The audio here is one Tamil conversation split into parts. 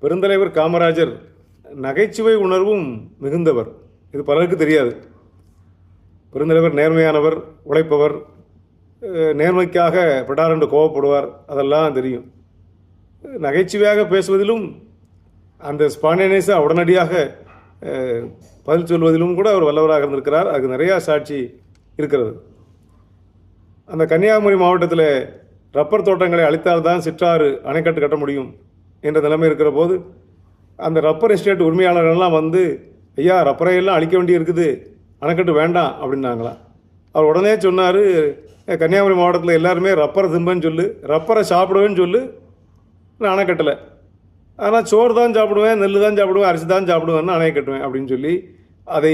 பெருந்தலைவர் காமராஜர் நகைச்சுவை உணர்வும் மிகுந்தவர். இது பலருக்கு தெரியாது. பெருந்தலைவர் நேர்மையானவர், உழைப்பவர், நேர்மைக்காக படார் என்று கோவப்படுவார், அதெல்லாம் தெரியும். நகைச்சுவையாக பேசுவதிலும் அந்த ஸ்பான்டேனியஸாக உடனடியாக பதில் சொல்வதிலும் கூட அவர் வல்லவராக இருந்திருக்கிறார். அதுக்கு நிறையா சாட்சி இருக்கிறது. அந்த கன்னியாகுமரி மாவட்டத்தில் ரப்பர் தோட்டங்களை அழித்தால்தான் சிற்றாறு அணைக்கட்டு கட்ட முடியும் என்ற நிலைமை இருக்கிற போது அந்த ரப்பர் எஸ்டேட் உரிமையாளர்கள்லாம் வந்து, ஐயா ரப்பரையெல்லாம் அழிக்க வேண்டி இருக்குது, அணைக்கட்டு வேண்டாம் அப்படின்னாங்களாம். அவர் உடனே சொன்னார், கன்னியாகுமரி மாவட்டத்தில் எல்லாருமே ரப்பரை திம்பன்னு சொல்லு, ரப்பரை சாப்பிடுவேன்னு சொல்லு, நான் அணை கட்டலை. ஆனால் சோறு தான் சாப்பிடுவேன், நெல் தான் சாப்பிடுவேன், அரிசி தான் சாப்பிடுவேன்னு அணையை கட்டுவேன் அப்படின்னு சொல்லி அதை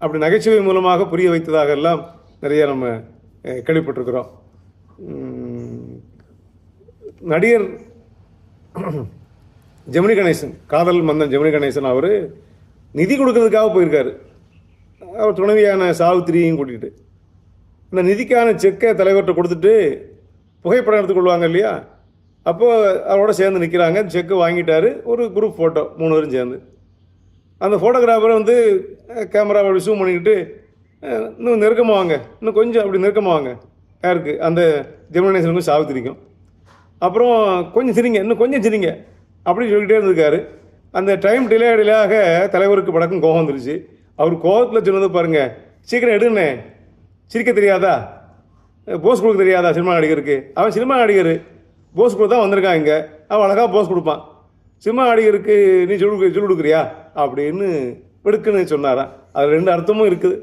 அப்படி நகைச்சுவை மூலமாக புரிய வைத்ததாக எல்லாம் நிறைய நம்ம கேள்விப்பட்டிருக்கிறோம். நடிகர் ஜெமினி கணேசன், காதல் மன்னன் ஜெமினி கணேசன், அவர் நிதி கொடுக்கறதுக்காக போயிருக்காரு. அவர் துணைவியான சாவித்திரியும் கூட்டிகிட்டு இந்த நிதிக்கான செக்கை தலைவர்கிட்ட கொடுத்துட்டு புகைப்படம் எடுத்துக்கொள்வாங்க இல்லையா, அப்போது அவரோட சேர்ந்து நிற்கிறாங்க. செக்கு வாங்கிட்டார். ஒரு குரூப் ஃபோட்டோ 3 பேரும் சேர்ந்து. அந்த ஃபோட்டோகிராஃபரை வந்து கேமராவை ரிசூம் பண்ணிக்கிட்டு, இன்னும் நெருக்கமாக வாங்க, இன்னும் கொஞ்சம் அப்படி நெருக்கமாக வாங்க, யாருக்கு, அந்த ஜெமினேசனுக்கும் சாவித்திரிக்கும். அப்புறம் கொஞ்சம் சிரிங்க, இன்னும் கொஞ்சம் சிரிங்க அப்படின்னு சொல்லிக்கிட்டே இருந்திருக்காரு. அந்த டைம் டிலேயாக தலைவருக்கு படக்கும் கோபம் வந்துருச்சு. அவர் கோபத்தில் சொன்னது பாருங்கள், சீக்கிரம் எடுங்கண்ணே, சிரிக்க தெரியாதா, போஸ் கொடுக்க தெரியாதா சினிமா நடிகருக்கு, அவன் சினிமா நடிகர், போஸ் கொடுத்து தான் வந்திருக்கான் இங்கே, அவன் அழகாக போஸ் கொடுப்பான், சினிமா நடிகருக்கு நீ சொல்லி கொடுக்குறியா அப்படின்னு வெடுக்குன்னு சொன்னாரான். அது 2 அர்த்தமும் இருக்குது.